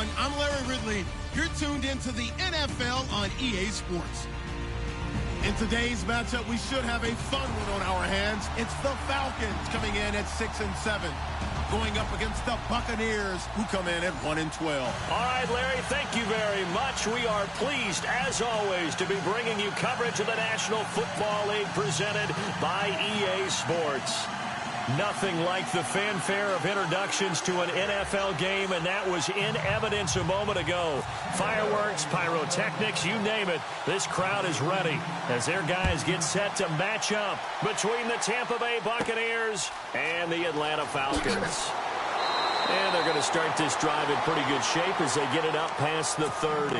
everyone. I'm Larry Ridley. You're tuned into the NFL on EA Sports. In today's matchup, we should have a fun one on our hands. It's the Falcons coming in at 6-7, going up against the Buccaneers, who come in at 1-12. All right, Larry, thank you very much. We are pleased, as always, to be bringing you coverage of the National Football League presented by EA Sports. Nothing like the fanfare of introductions to an NFL game, and that was in evidence a moment ago. Fireworks, pyrotechnics, you name it. This crowd is ready as their guys get set to match up between the Tampa Bay Buccaneers and the Atlanta Falcons. And they're going to start this drive in pretty good shape as they get it up past the 30.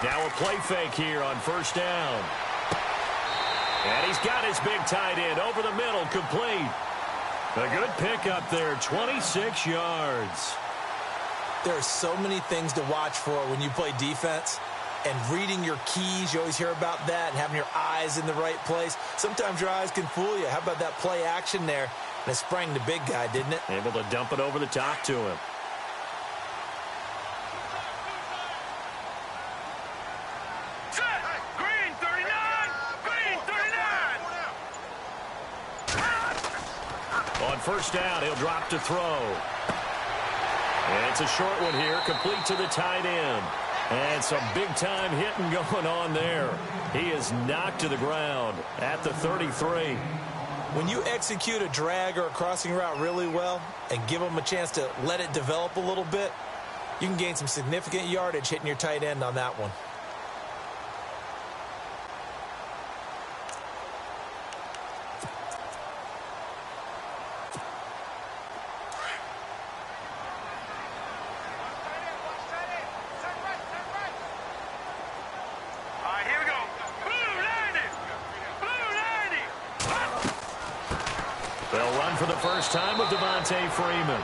Now a play fake here on first down. And he's got his big tight end over the middle, complete. A good pickup there, 26 yards. There are so many things to watch for when you play defense. And reading your keys, you always hear about that, and having your eyes in the right place. Sometimes your eyes can fool you. How about that play action there? And it sprang the big guy, didn't it? Able to dump it over the top to him. First down, he'll drop to throw. And it's a short one here, complete to the tight end. And some big-time hitting going on there. He is knocked to the ground at the 33. When you execute a drag or a crossing route really well and give them a chance to let it develop a little bit, you can gain some significant yardage hitting your tight end on that one. For the first time with Devontae Freeman.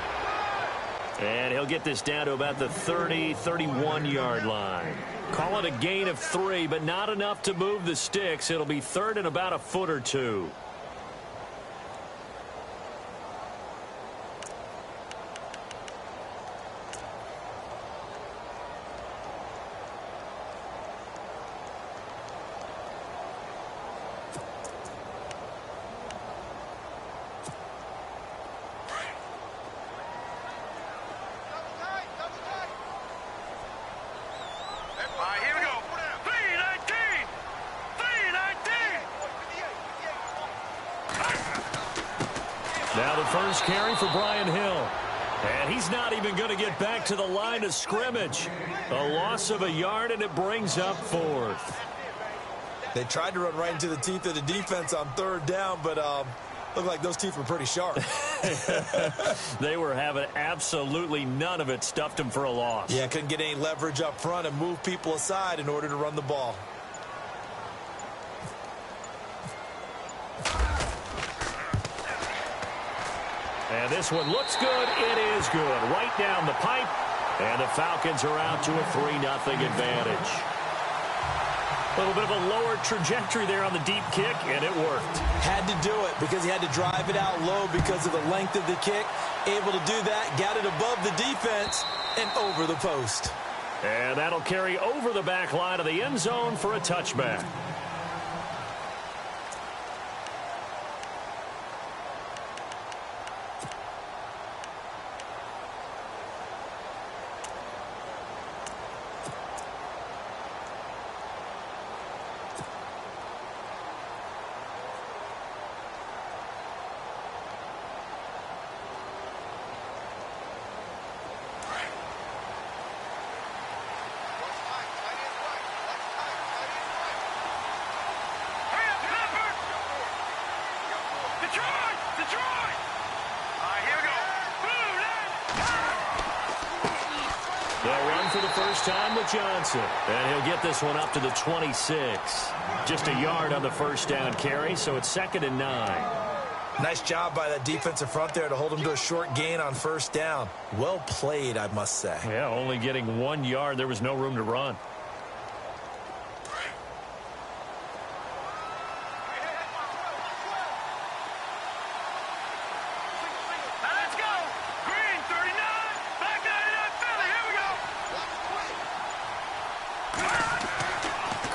And he'll get this down to about the 30, 31-yard line. Call it a gain of 3, but not enough to move the sticks. It'll be third and about a foot or two. Now the first carry for Brian Hill. And he's not even going to get back to the line of scrimmage. A loss of a yard, and it brings up fourth. They tried to run right into the teeth of the defense on third down, but looked like those teeth were pretty sharp. They were having absolutely none of it. Stuffed them for a loss. Yeah, couldn't get any leverage up front and move people aside in order to run the ball. And this one looks good. It is good. Right down the pipe. And the Falcons are out to a 3-0 advantage. A little bit of a lower trajectory there on the deep kick, and it worked. Had to do it because he had to drive it out low because of the length of the kick. Able to do that, got it above the defense and over the post. And that'll carry over the back line of the end zone for a touchback. They'll run for the first time with Johnson. And he'll get this one up to the 26. Just a yard on the first down carry, so it's 2nd and 9. Nice job by that defensive front there to hold him to a short gain on first down. Well played, I must say. Yeah, only getting 1 yard. There was no room to run.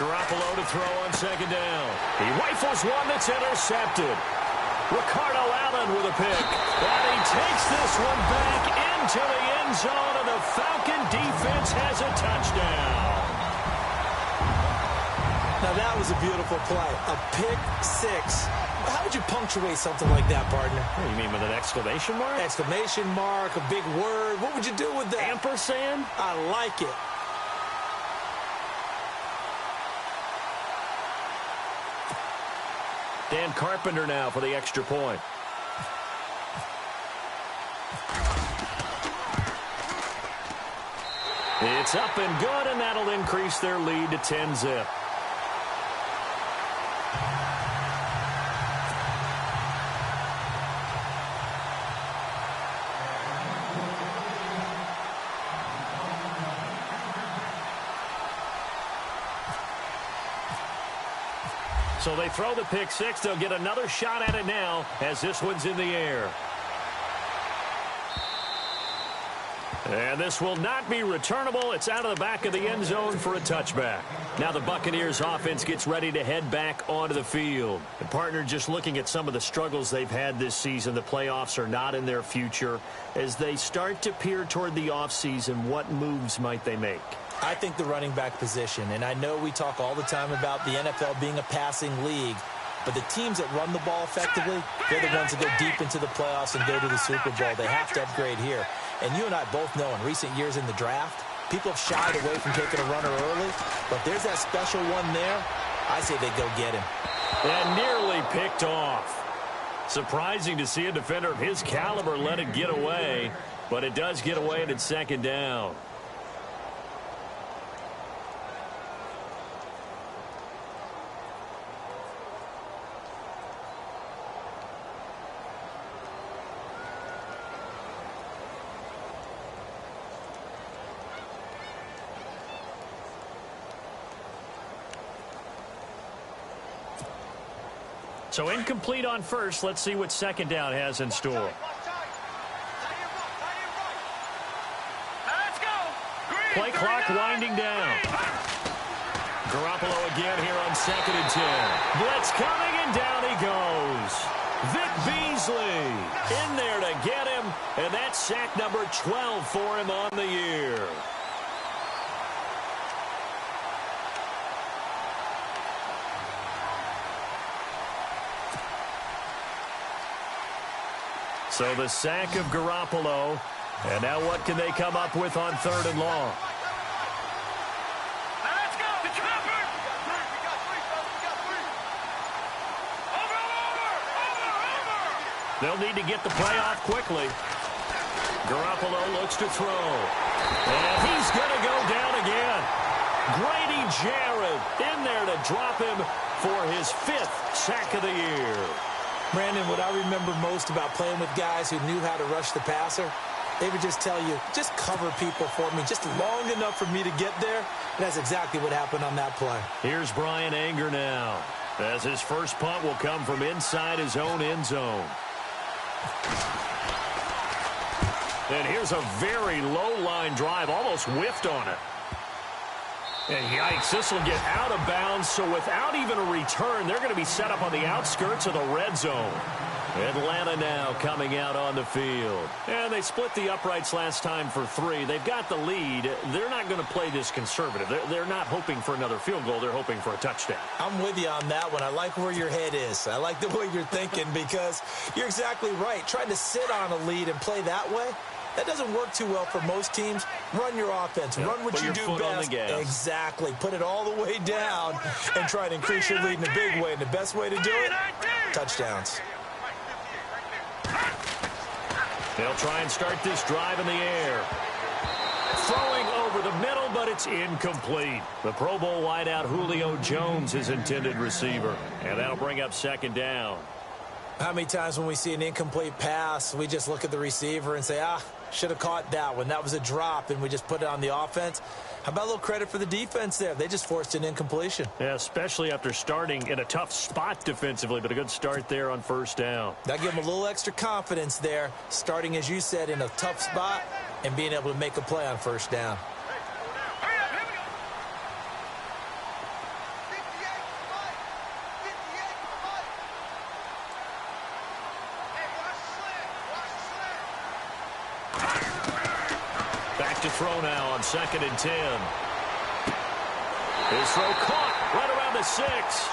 Garoppolo to throw on 2nd down. He rifles one that's intercepted. Ricardo Allen with a pick. And he takes this one back into the end zone, and the Falcon defense has a touchdown. Now that was a beautiful play. A pick six. How would you punctuate something like that, partner? What do you mean, with an exclamation mark? Exclamation mark, a big word. What would you do with that? Ampersand? I like it. Dan Carpenter now for the extra point. It's up and good, and that'll increase their lead to 10-zip. So they throw the pick six. They'll get another shot at it now as this one's in the air. And this will not be returnable. It's out of the back of the end zone for a touchback. Now the Buccaneers offense gets ready to head back onto the field. The partner, just looking at some of the struggles they've had this season, the playoffs are not in their future. As they start to peer toward the offseason, what moves might they make? I think the running back position, and I know we talk all the time about the NFL being a passing league, but the teams that run the ball effectively, they're the ones that go deep into the playoffs and go to the Super Bowl. They have to upgrade here. And you and I both know in recent years in the draft, people have shied away from taking a runner early, but there's that special one there. I say they go get him. And nearly picked off. Surprising to see a defender of his caliber let it get away, but it does get away and it's 2nd down. So incomplete on first. Let's see what 2nd down has in store. Play clock winding down. Garoppolo again here on 2nd and 10. Blitz coming, and down he goes. Vic Beasley in there to get him, and that's sack number 12 for him on the year. So the sack of Garoppolo. And now what can they come up with on 3rd and long? Let's go. They'll need to get the play off quickly. Garoppolo looks to throw. And he's going to go down again. Grady Jarrett in there to drop him for his 5th sack of the year. Brandon, what I remember most about playing with guys who knew how to rush the passer, they would just tell you, just cover people for me just long enough for me to get there. And that's exactly what happened on that play. Here's Brian Anger now, as his first punt will come from inside his own end zone. And here's a very low line drive, almost whiffed on it. And yikes, this will get out of bounds, so without even a return, they're going to be set up on the outskirts of the red zone. Atlanta now coming out on the field. And they split the uprights last time for 3. They've got the lead. They're not going to play this conservative. They're not hoping for another field goal. They're hoping for a touchdown. I'm with you on that one. I like where your head is. I like the way you're thinking because you're exactly right. Trying to sit on a lead and play that way, that doesn't work too well for most teams. Run your offense. Yep. Run what you do best. Exactly. Put it all the way down and try to increase your lead in a big way. And the best way to do it, touchdowns. They'll try and start this drive in the air. Throwing over the middle, but it's incomplete. The Pro Bowl wideout Julio Jones is intended receiver, and that'll bring up second down. How many times when we see an incomplete pass, we just look at the receiver and say, should have caught that one. That was a drop, and we just put it on the offense. How about a little credit for the defense there? They just forced an incompletion. Yeah, especially after starting in a tough spot defensively, but a good start there on first down. That gave them a little extra confidence there, starting, as you said, in a tough spot and being able to make a play on first down. To throw now on 2nd and 10. His throw caught right around the 6.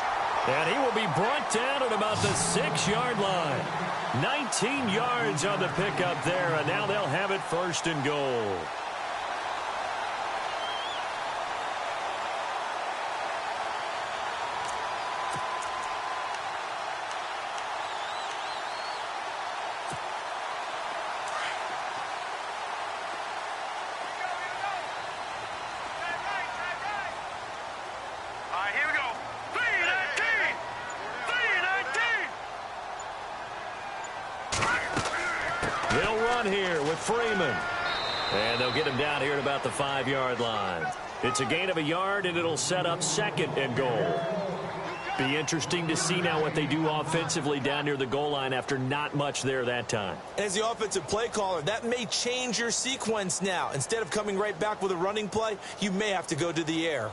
And he will be brought down at about the 6-yard line. 19 yards on the pickup there, and now they'll have it 1st and goal. Here with Freeman. And they'll get him down here at about the 5-yard line. It's a gain of a yard, and it'll set up 2nd and goal. Be interesting to see now what they do offensively down near the goal line after not much there that time. As the offensive play caller, that may change your sequence now. Instead of coming right back with a running play, you may have to go to the air.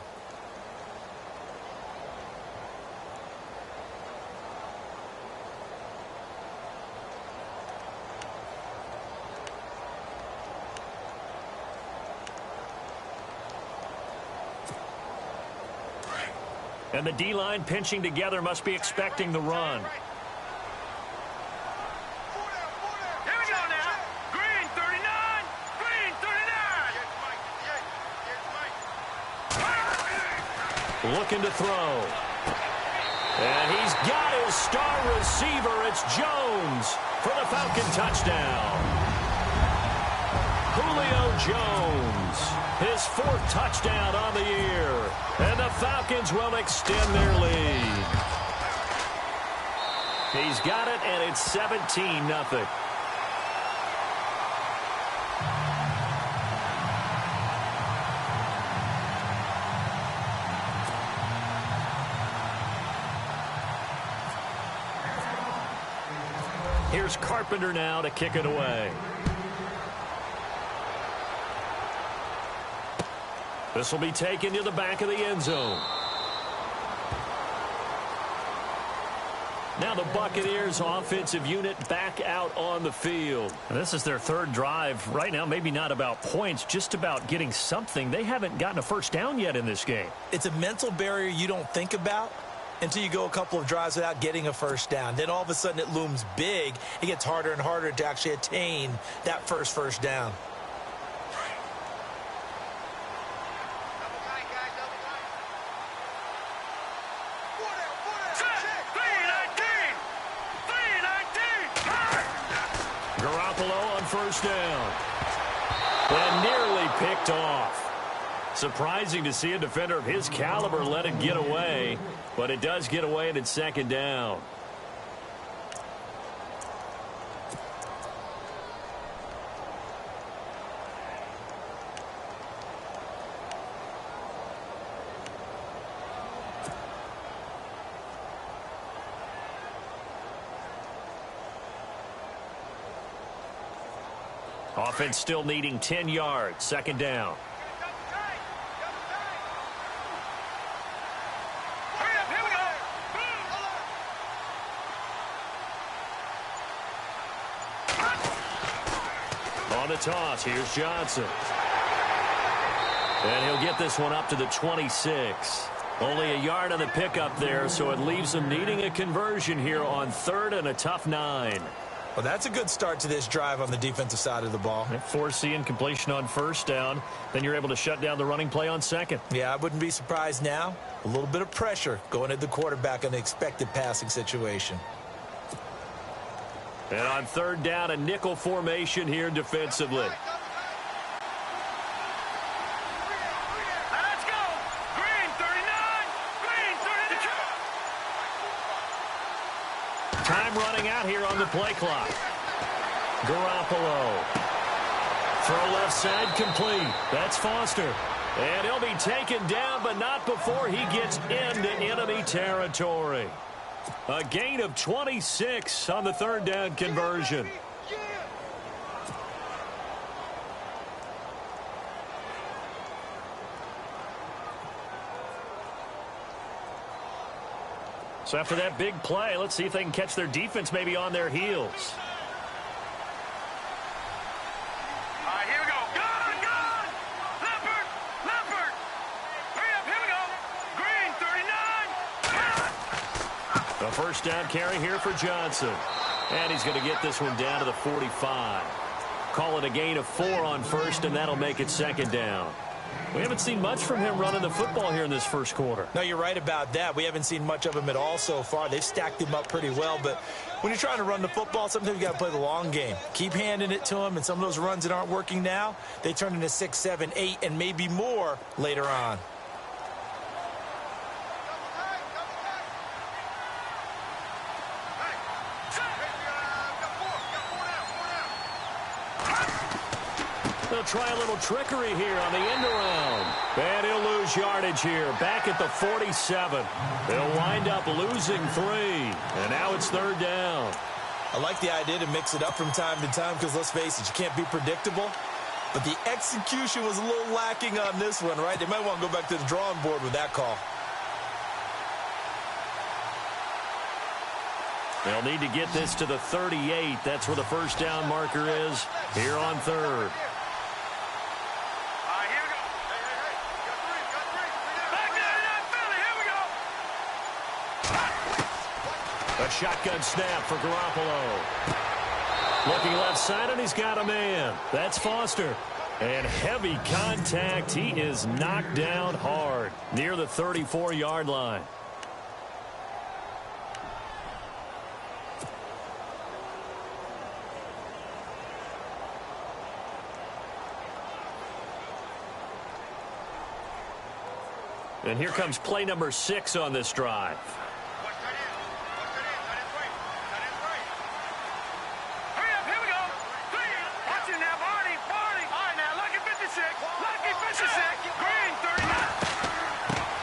And the D-line pinching together must be expecting the run. Here we go now. Green 39. Green 39. Looking to throw. And he's got his star receiver. It's Jones for the Falcon touchdown. Julio Jones, his 4th touchdown on the year. And the Falcons will extend their lead. He's got it, and it's 17-0. Here's Carpenter now to kick it away. This will be taken to the back of the end zone. Now the Buccaneers offensive unit back out on the field. And this is their 3rd drive. Right now, maybe not about points, just about getting something. They haven't gotten a first down yet in this game. It's a mental barrier you don't think about until you go a couple of drives without getting a first down. Then all of a sudden it looms big. It gets harder and harder to actually attain that first down. First down. And nearly picked off. Surprising to see a defender of his caliber let it get away, but it does get away and it's 2nd down. Offense still needing 10 yards. 2nd down. On the toss, here's Johnson. And he'll get this one up to the 26. Only a yard on the pickup there, so it leaves them needing a conversion here on 3rd and a tough 9. Well, that's a good start to this drive on the defensive side of the ball. Force the incompletion on 1st down. Then you're able to shut down the running play on 2nd. Yeah, I wouldn't be surprised now. A little bit of pressure going at the quarterback in an expected passing situation. And on third down, a nickel formation here defensively. Let's go. Green 39. Green 32. Time running out here on the play clock. Garoppolo. Throw left side complete. That's Foster. And he'll be taken down, but not before he gets into enemy territory. A gain of 26 on the third down conversion. So after that big play, let's see if they can catch their defense maybe on their heels. All right, here we go. Gun, gun. Leopard, leopard. Hurry up, here we go. Green 39. A first down carry here for Johnson. And he's going to get this one down to the 45. Call it a gain of 4 on first, and that'll make it second down. We haven't seen much from him running the football here in this first quarter. No, you're right about that. We haven't seen much of him at all so far. They've stacked him up pretty well, but when you're trying to run the football, sometimes you got to play the long game. Keep handing it to him, and some of those runs that aren't working now, they turn into 6, 7, 8, and maybe more later on. They'll try a little trickery here on the end around. And he'll lose yardage here. Back at the 47. They'll wind up losing 3. And now it's third down. I like the idea to mix it up from time to time because, let's face it, you can't be predictable. But the execution was a little lacking on this one, right? They might want to go back to the drawing board with that call. They'll need to get this to the 38. That's where the first down marker is here on third. A shotgun snap for Garoppolo. Looking left side, and he's got a man. That's Foster. And heavy contact. He is knocked down hard near the 34-yard line. And here comes play number 6 on this drive.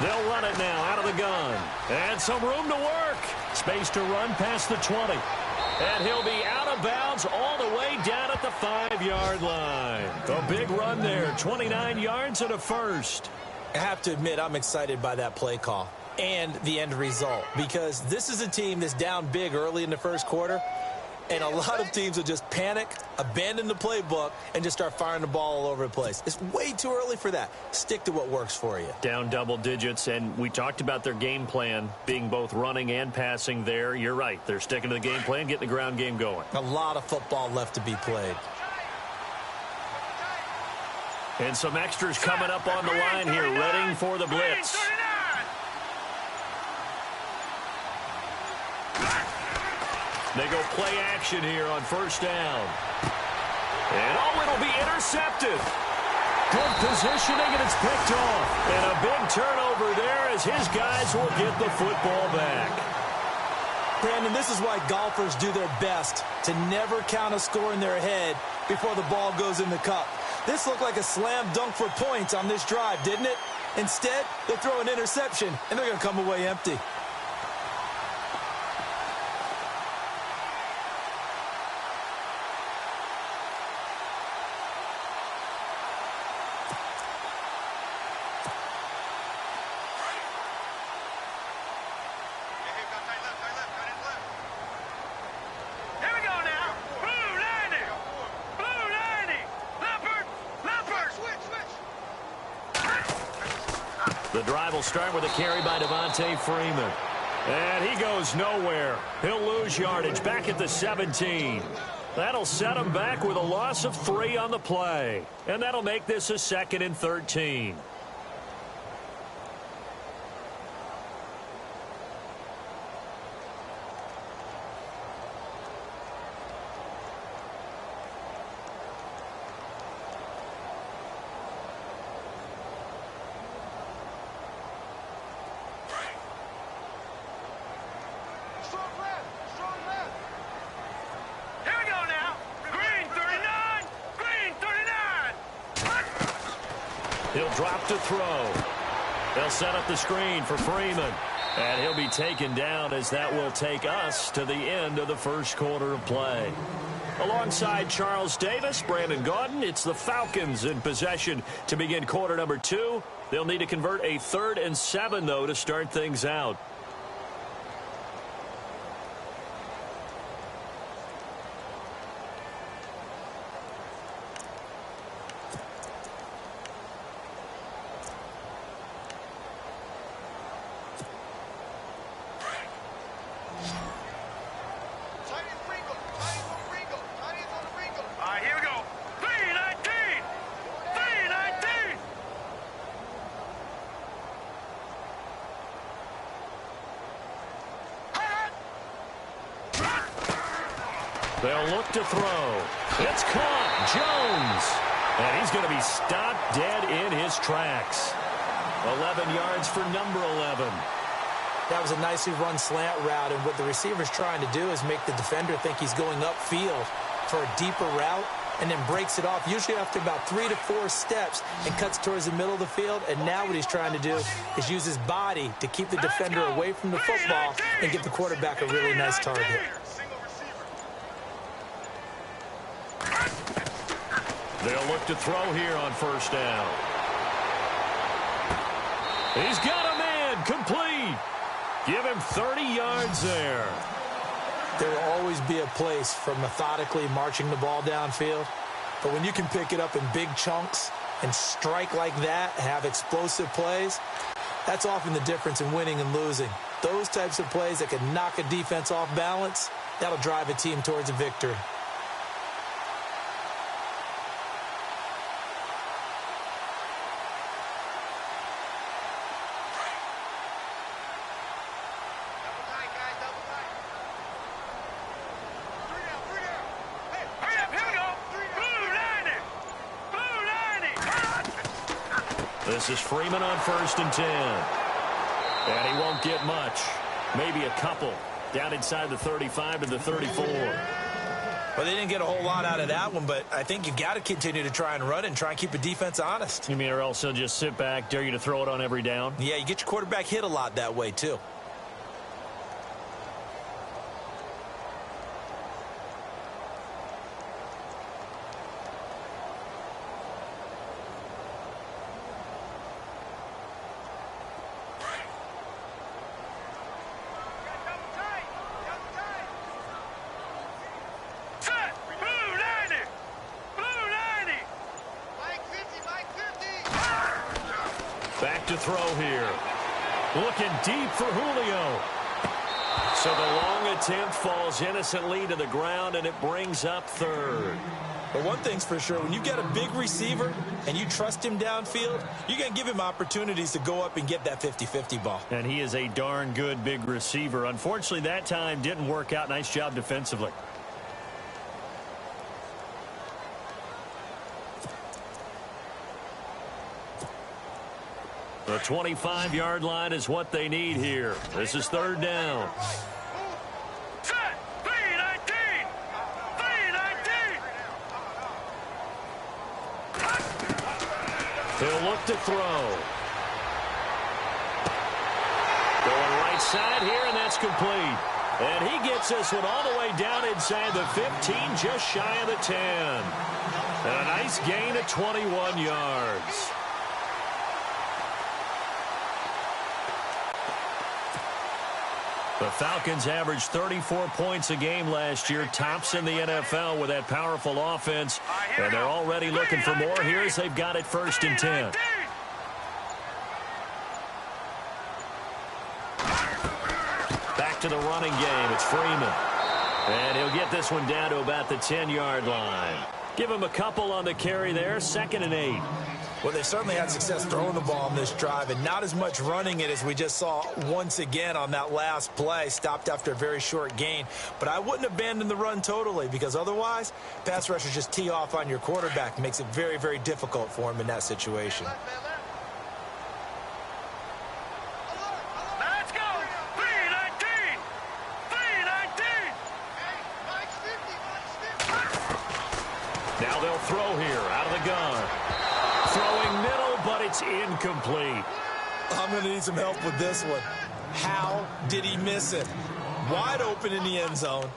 They'll run it now out of the gun. And some room to work. Space to run past the 20. And he'll be out of bounds all the way down at the 5-yard line. A big run there. 29 yards and a first. I have to admit, I'm excited by that play call and the end result because this is a team that's down big early in the first quarter, and a lot of teams will just panic, abandon the playbook, and just start firing the ball all over the place. It's way too early for that. Stick to what works for you. Down double digits, and we talked about their game plan being both running and passing there. You're right. They're sticking to the game plan, getting the ground game going. A lot of football left to be played. And some extras coming up on the line here, ready for the blitz. They go play action here on first down. And it'll be intercepted. Good positioning, and it's picked off. And a big turnover there as his guys will get the football back. Brandon, this is why golfers do their best to never count a score in their head before the ball goes in the cup. This looked like a slam dunk for points on this drive, didn't it? Instead, they throw an interception, and they're going to come away empty. The drive will start with a carry by Devontae Freeman. And he goes nowhere. He'll lose yardage back at the 17. That'll set him back with a loss of 3 on the play. And that'll make this a 2nd and 13. He'll drop to throw. They'll set up the screen for Freeman. And he'll be taken down as that will take us to the end of the first quarter of play. Alongside Charles Davis, Brandon Gaudin, it's the Falcons in possession to begin quarter number 2. They'll need to convert a 3rd and 7, though, to start things out. Here we go. 319. 319. They'll look to throw. It's caught. Jones. And he's going to be stopped dead in his tracks. 11 yards for number 11. That was a nicely run slant route, and what the receiver's trying to do is make the defender think he's going upfield for a deeper route, and then breaks it off, usually after about 3 to 4 steps, and cuts towards the middle of the field. And now what he's trying to do is use his body to keep the defender away from the football and give the quarterback a really nice target. They'll look to throw here on first down. He's got a man, complete. Give him 30 yards there. There will always be a place for methodically marching the ball downfield. But when you can pick it up in big chunks and strike like that, have explosive plays, that's often the difference in winning and losing. Those types of plays that can knock a defense off balance, that'll drive a team towards a victory. This is Freeman on 1st and 10. And he won't get much. Maybe a couple. Down inside the 35 to the 34. Well, they didn't get a whole lot out of that one, but I think you got to continue to try and run and try and keep the defense honest. You mean or else he'll just sit back, dare you to throw it on every down? Yeah, you get your quarterback hit a lot that way, too. Back to throw here. Looking deep for Julio. So the long attempt falls innocently to the ground, and it brings up 3rd. But one thing's for sure, when you get a big receiver and you trust him downfield, you're going to give him opportunities to go up and get that 50-50 ball. And he is a darn good big receiver. Unfortunately, that time didn't work out. Nice job defensively. The 25-yard line is what they need here. This is 3rd down. Set. 319. 319. He'll look to throw. Going right side here, and that's complete. And he gets this one all the way down inside the 15, just shy of the 10. And a nice gain of 21 yards. The Falcons averaged 34 points a game last year, tops in the NFL with that powerful offense. And they're already looking for more here as they've got it 1st and 10. Back to the running game. It's Freeman. And he'll get this one down to about the 10-yard line. Give him a couple on the carry there, 2nd and 8. Well, they certainly had success throwing the ball on this drive, and not as much running it as we just saw once again on that last play. Stopped after a very short gain. But I wouldn't abandon the run totally, because otherwise, pass rushers just tee off on your quarterback. Makes it very, very difficult for him in that situation. Let's go. 319. 319. Now they'll throw here out of the gun. Throwing middle, but It's incomplete. I'm going to need some help with this one. How did he miss it? Wide open in the end zone.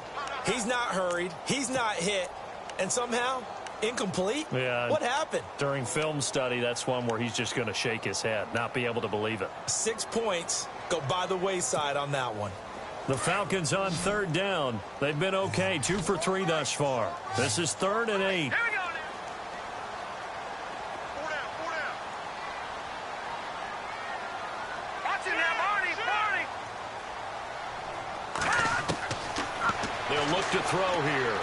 He's not hurried. He's not hit. And somehow, incomplete? Yeah. What happened? During film study, that's one where he's just going to shake his head, not be able to believe it. 6 points go by the wayside on that one. The Falcons on third down. They've been okay, 2 for 3 thus far. This is 3rd and 8. Here we go now. 4 down, 4 down. Watch it now, Marty. They'll look to throw here.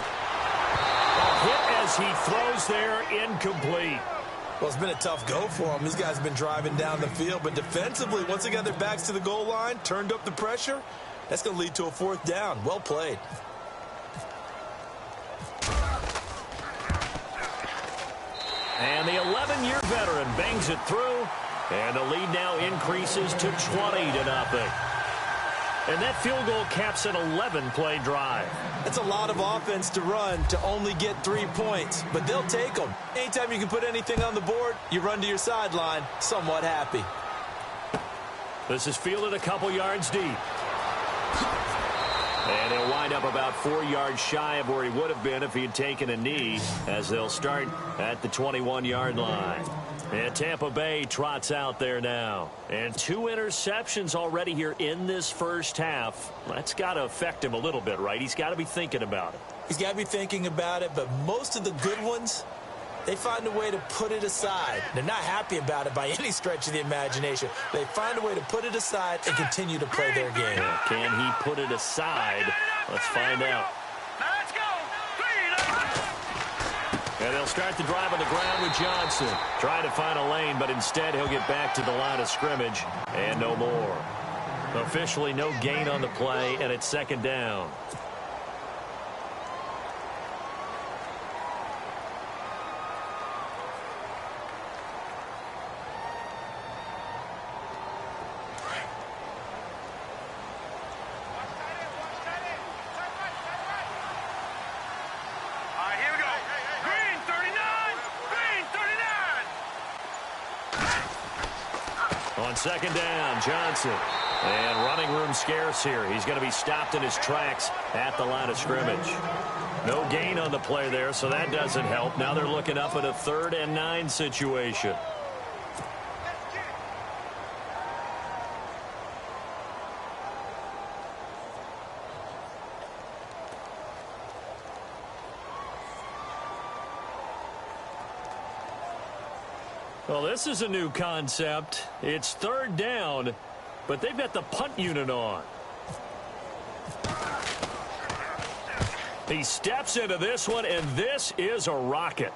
A hit as he throws there, incomplete. Well, it's been a tough go for them. These guys have been driving down the field, but defensively, once they got their backs to the goal line, turned up the pressure, that's going to lead to a 4th down. Well played. And the 11-year veteran bangs it through, and the lead now increases to 20-0. And that field goal caps an 11-play drive. That's a lot of offense to run to only get 3 points, but they'll take them. Anytime you can put anything on the board, you run to your sideline somewhat happy. This is fielded a couple yards deep. And he'll wind up about 4 yards shy of where he would have been if he had taken a knee, as they'll start at the 21-yard line. And Tampa Bay trots out there now. And 2 interceptions already here in this first half. That's got to affect him a little bit, right? He's got to be thinking about it. He's got to be thinking about it, but most of the good ones, they find a way to put it aside. They're not happy about it by any stretch of the imagination. They find a way to put it aside and continue to play their game. Can he put it aside? Let's find out. Let's go. 3. And they'll start the drive on the ground with Johnson. Trying to find a lane, but instead he'll get back to the line of scrimmage and no more. Officially no gain on the play, and it's 2nd down. On 2nd down, Johnson. And running room scarce here. He's going to be stopped in his tracks at the line of scrimmage. No gain on the play there, so that doesn't help. Now they're looking up at a 3rd and 9 situation. Well, this is a new concept. It's 3rd down, but they've got the punt unit on. He steps into this one, and this is a rocket.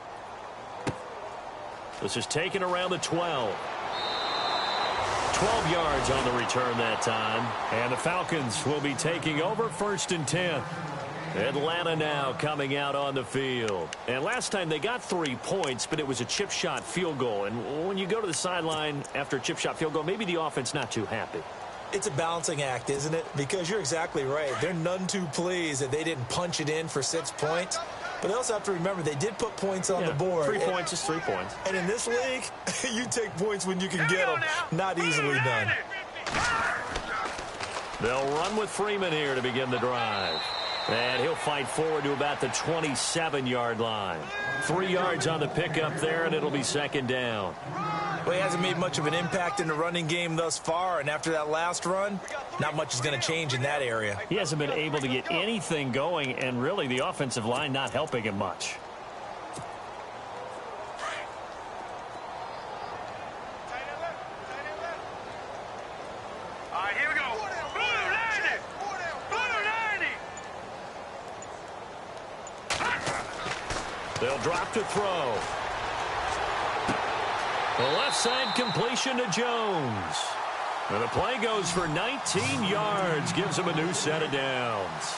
This is taken around the 12. 12 yards on the return that time. And the Falcons will be taking over 1st and 10. Atlanta now coming out on the field. And last time they got 3 points, but it was a chip shot field goal. And when you go to the sideline after a chip shot field goal, maybe the offense not too happy. It's a balancing act, isn't it? Because you're exactly right. They're none too pleased that they didn't punch it in for 6 points. But they also have to remember they did put points on the board. 3 points is 3 points. And in this league, you take points when you can get them. Not easily done. They'll run with Freeman here to begin the drive. And he'll fight forward to about the 27-yard line. 3 yards on the pickup there, and it'll be 2nd down. Well, he hasn't made much of an impact in the running game thus far, and after that last run, not much is going to change in that area. He hasn't been able to get anything going, and really the offensive line not helping him much. All right, here we go. Blue 90. Blue 90. They'll drop to throw. The left side completion to Jones. And the play goes for 19 yards, gives him a new set of downs.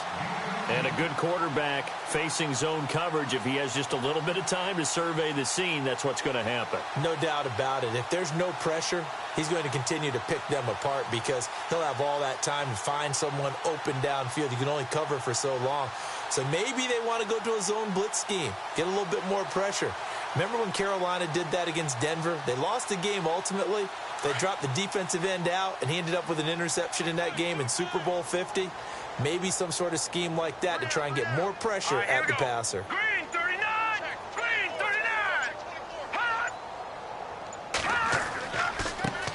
And a good quarterback facing zone coverage. If he has just a little bit of time to survey the scene, that's what's going to happen. No doubt about it. If there's no pressure, he's going to continue to pick them apart because he'll have all that time to find someone open downfield. You can only cover for so long. So maybe they want to go to a zone blitz scheme, get a little bit more pressure. Remember when Carolina did that against Denver? They lost the game ultimately. They dropped the defensive end out, and he ended up with an interception in that game in Super Bowl 50. Maybe some sort of scheme like that to try and get more pressure at the passer. Green 39! Green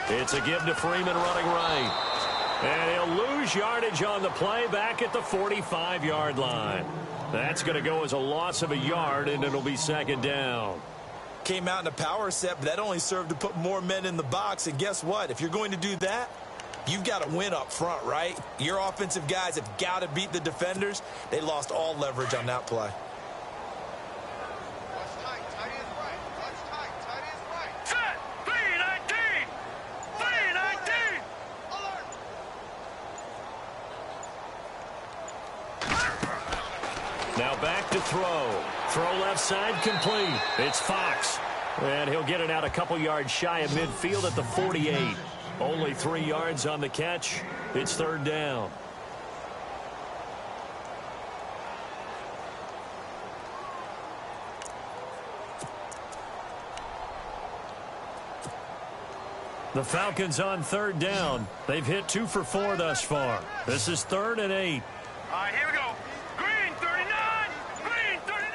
39! It's a give to Freeman running right. And he'll lose yardage on the play back at the 45-yard line. That's going to go as a loss of a yard, and it'll be second down. Came out in a power set, but that only served to put more men in the box. And guess what? If you're going to do that, you've got to win up front, right? Your offensive guys have got to beat the defenders. They lost all leverage on that play. Set! 319! 319! Now back to throw. Throw left side complete. It's Fox. And he'll get it out a couple yards shy of midfield at the 48. Only 3 yards on the catch. It's third down. The Falcons on third down. They've hit 2 for 4 thus far. This is 3rd and 8. All right, here we go. Green 39! Green 39!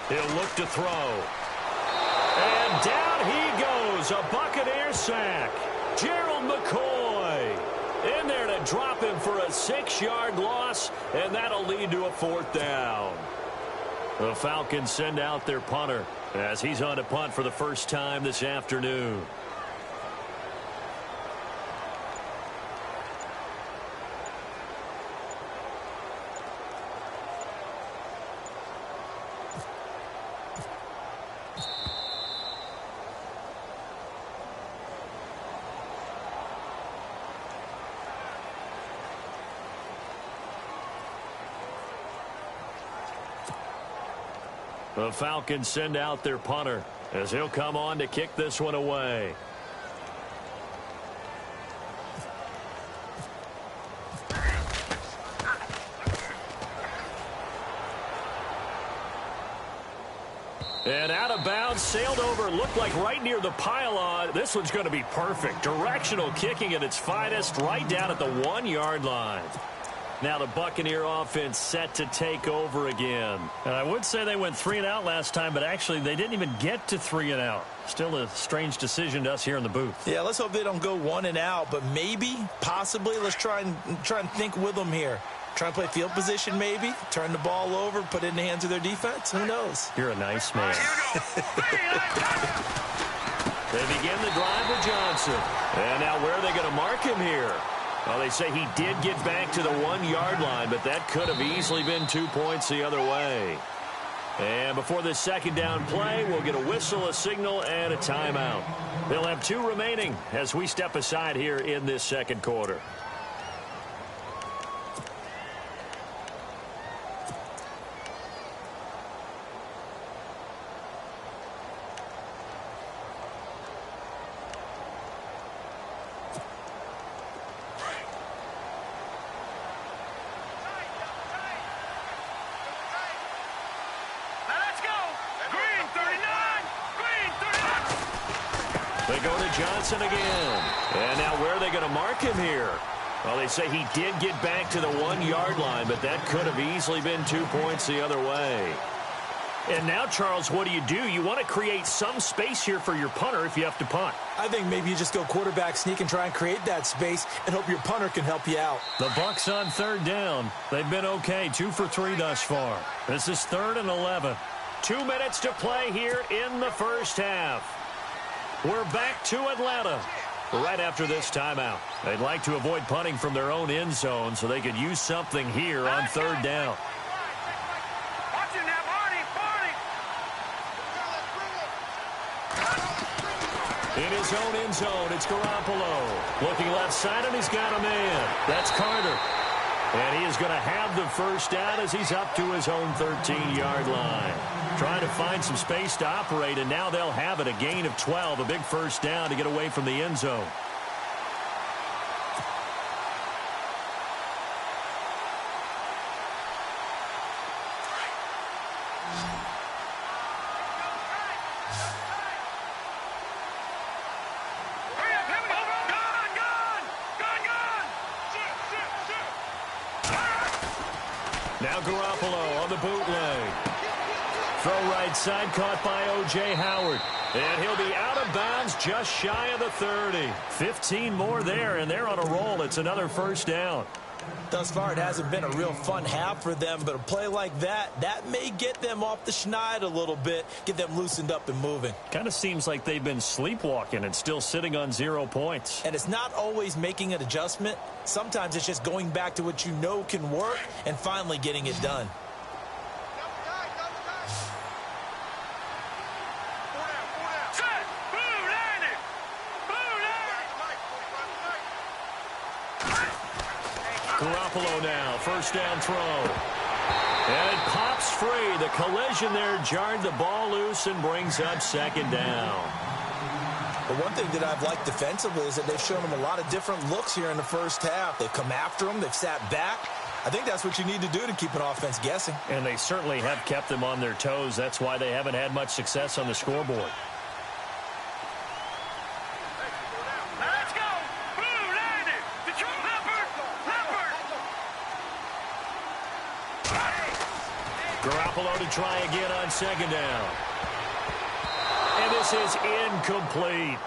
He'll look to throw. And down he goes. A Buccaneer sack. Gerald McCoy in there to drop him for a 6-yard loss, and that'll lead to a 4th down. The Falcons send out their punter as he's on to punt for the first time this afternoon. The Falcons send out their punter as he'll come on to kick this one away. And out of bounds, sailed over, looked like right near the pylon. This one's going to be perfect. Directional kicking at its finest, right down at the 1-yard line. Now the Buccaneer offense set to take over again. And I would say they went 3 and out last time, but actually they didn't even get to 3 and out. Still a strange decision to us here in the booth. Yeah, let's hope they don't go 1 and out, but maybe, possibly, let's try and think with them here. Try and play field position maybe, turn the ball over, put it in the hands of their defense. Who knows? You're a nice man. They begin the drive with Johnson. And now where are they going to mark him here? Well, they say he did get back to the 1-yard line, but that could have easily been 2 points the other way. And before this second down play, we'll get a whistle, a signal, and a timeout. They'll have 2 remaining as we step aside here in this second quarter. They go to Johnson again. And now where are they going to mark him here? Well, they say he did get back to the 1-yard line, but that could have easily been 2 points the other way. And now, Charles, what do? You want to create some space here for your punter if you have to punt. I think maybe you just go quarterback sneak and try and create that space and hope your punter can help you out. The Bucs on third down. They've been okay, 2 for 3 thus far. This is 3rd and 11. 2 minutes to play here in the first half. We're back to Atlanta right after this timeout. They'd like to avoid punting from their own end zone so they could use something here on third down. In his own end zone, it's Garoppolo. Looking left side, and he's got a man. That's Carter. And he is going to have the first down as he's up to his own 13-yard line. Trying to find some space to operate, and now they'll have it. A gain of 12, a big first down to get away from the end zone. Now Garoppolo on the bootleg. Throw right side, caught by O.J. Howard. And he'll be out of bounds just shy of the 30. 15 more there, and they're on a roll. It's another first down. Thus far, it hasn't been a real fun half for them, but a play like that may get them off the schneid a little bit, get them loosened up and moving. Kind of seems like they've been sleepwalking and still sitting on 0 points. And it's not always making an adjustment. Sometimes it's just going back to what you know can work and finally getting it done. Garoppolo now, first down throw. And it pops free. The collision there jarred the ball loose and brings up second down. But one thing that I've liked defensively is that they've shown them a lot of different looks here in the first half. They've come after them. They've sat back. I think that's what you need to do to keep an offense guessing. And they certainly have kept them on their toes. That's why they haven't had much success on the scoreboard. Garoppolo to try again on second down. And this is incomplete.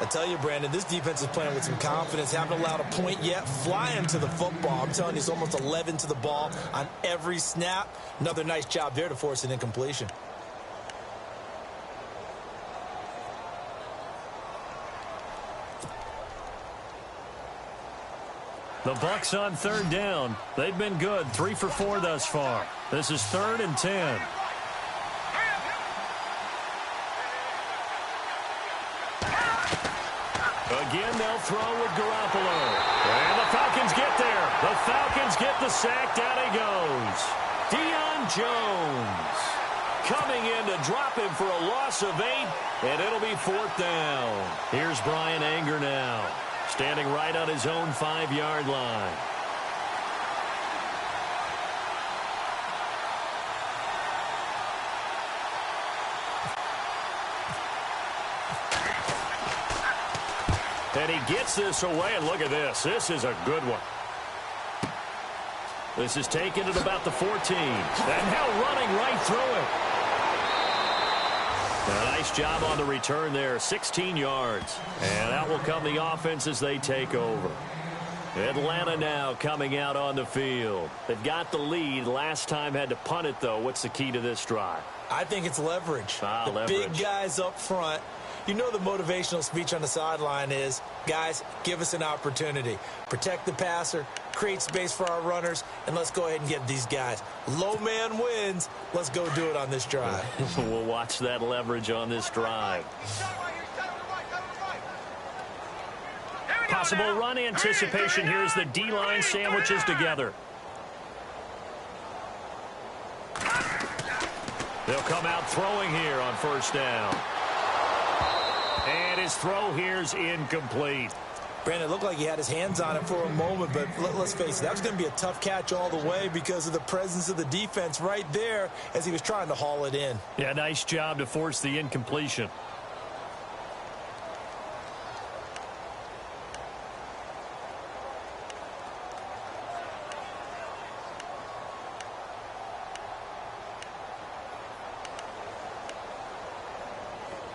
I tell you, Brandon, this defense is playing with some confidence. Haven't allowed a point yet. Flying to the football. I'm telling you, it's almost 11 to the ball on every snap. Another nice job there to force an incompletion. The Bucs on third down. They've been good. 3 for 4 thus far. This is 3rd and 10. Again, they'll throw with Garoppolo. And the Falcons get there. The Falcons get the sack. Down he goes. Deion Jones coming in to drop him for a loss of 8. And it'll be 4th down. Here's Brian Anger now, standing right on his own 5-yard line. And he gets this away, and look at this. This is a good one. This is taken at about the 14. And now running right through it. A nice job on the return there, 16 yards. And out will come the offense as they take over. Atlanta now coming out on the field. They've got the lead. Last time had to punt it, though. What's the key to this drive? I think it's leverage. The leverage. Big guys up front. You know the motivational speech on the sideline is, guys, give us an opportunity. Protect the passer, create space for our runners, and let's go ahead and get these guys. Low man wins. Let's go do it on this drive. We'll watch that leverage on this drive. Possible run anticipation here as the D-line sandwiches together. They'll come out throwing here on first down. And his throw here's incomplete. Brandon, it looked like he had his hands on it for a moment, but let's face it, that was going to be a tough catch all the way because of the presence of the defense right there as he was trying to haul it in. Yeah, nice job to force the incompletion.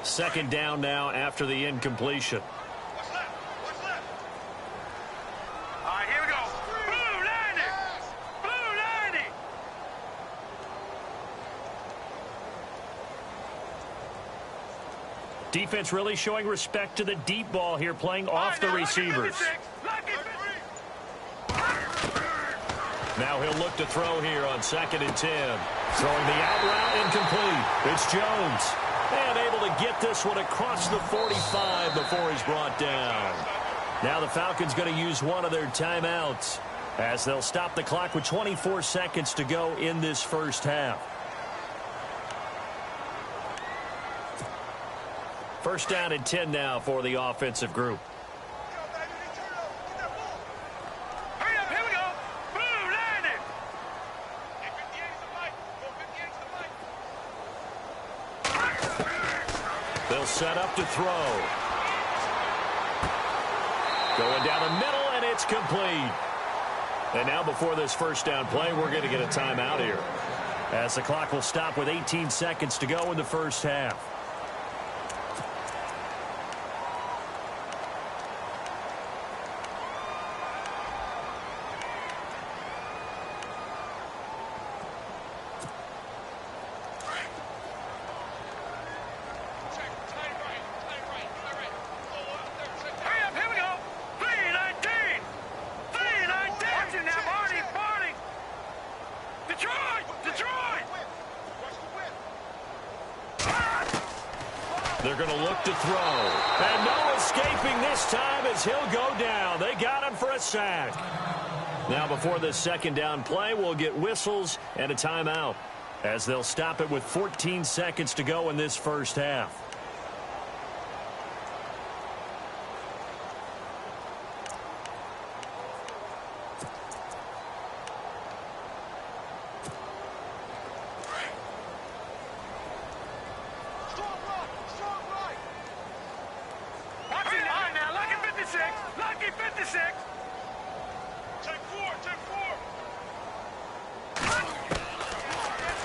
Second down now after the incompletion. What's left? What's left? All right, here we go. Blue 90. Blue 90. Defense really showing respect to the deep ball here, playing off the receivers. Now he'll look to throw here on 2nd and 10. Throwing the out route incomplete. It's Jones. And able to get this one across the 45 before he's brought down. Now the Falcons going to use one of their timeouts as they'll stop the clock with 24 seconds to go in this first half. First down and 10 now for the offensive group. They'll set up to throw. Going down the middle, and it's complete. And now before this first down play, we're going to get a timeout here, as the clock will stop with 18 seconds to go in the first half. They're going to look to throw. And no escaping this time as he'll go down. They got him for a sack. Now before this second down play, we'll get whistles and a timeout, as they'll stop it with 14 seconds to go in this first half.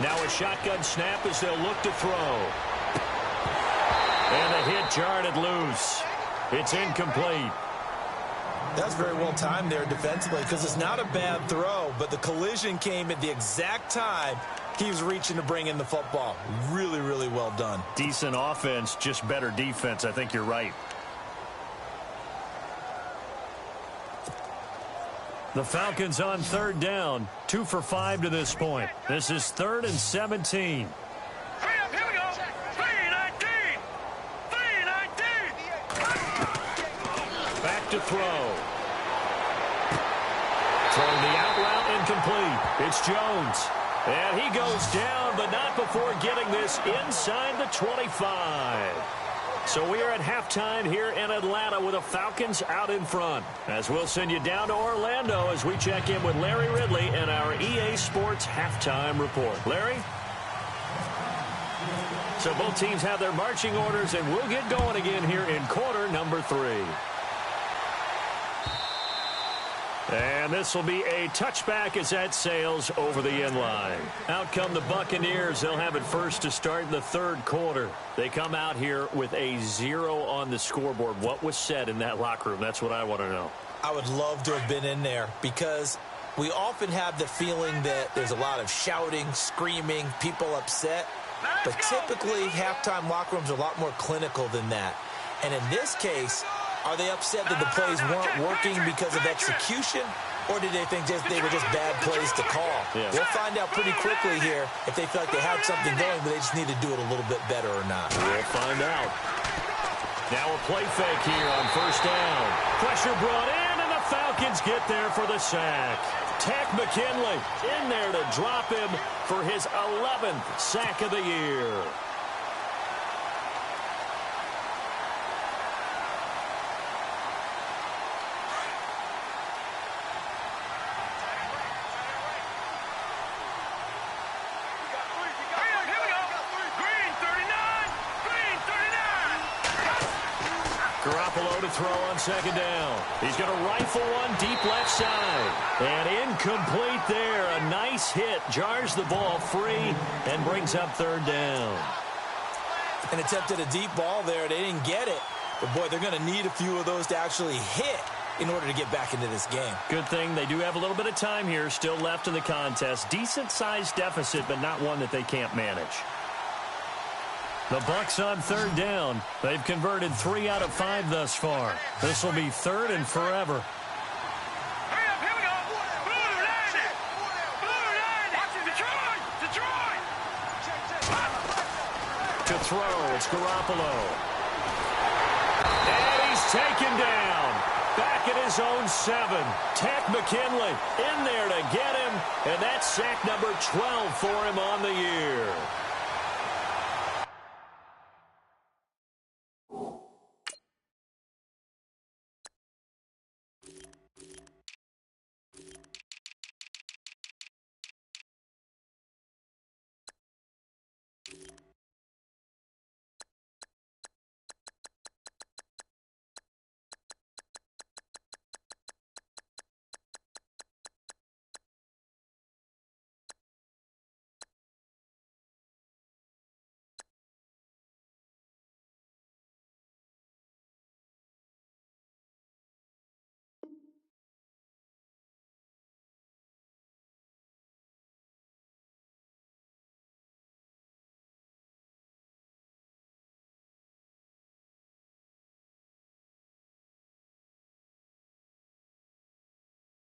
Now a shotgun snap as they'll look to throw. And the hit jarred it loose. It's incomplete. That's very well timed there defensively, because it's not a bad throw, but the collision came at the exact time he was reaching to bring in the football. Really, really well done. Decent offense, just better defense. I think you're right. The Falcons on third down, 2 for 5 to this point. This is 3rd and 17. Here we go. 3-19. 3-19. Back to throw. Throwing the out route incomplete. It's Jones. And he goes down, but not before getting this inside the 25. So we are at halftime here in Atlanta with the Falcons out in front. As we'll send you down to Orlando as we check in with Larry Ridley and our EA Sports halftime report. Larry? So both teams have their marching orders, and we'll get going again here in quarter number 3. And this will be a touchback as that sails over the end line. Out come the Buccaneers. They'll have it first to start in the third quarter. They come out here with a 0 on the scoreboard. What was said in that locker room? That's what I want to know. I would love to have been in there, because we often have the feeling that there's a lot of shouting, screaming, people upset. But typically, halftime locker rooms are a lot more clinical than that. And in this case, are they upset that the plays weren't working because of execution, or did they think they were just bad plays to call? Yeah. We'll find out pretty quickly here if they feel like they had something going, but they just need to do it a little bit better or not. We'll find out. Now a play fake here on first down. Pressure brought in, and the Falcons get there for the sack. Takk McKinley in there to drop him for his 11th sack of the year. To throw on second down. He's going to rifle one deep left side. And incomplete there. A nice hit. Jars the ball free and brings up third down. And attempted a deep ball there. They didn't get it. But, boy, they're going to need a few of those to actually hit in order to get back into this game. Good thing they do have a little bit of time here still left in the contest. Decent-sized deficit, but not one that they can't manage. The Bucs on third down. They've converted 3 out of 5 thus far. This will be 3rd and forever. Hurry up, here we go. Blue 90. Blue 90. Detroit. To throw, it's Garoppolo. And he's taken down. Back at his own 7. Takk McKinley in there to get him. And that's sack number 12 for him on the year.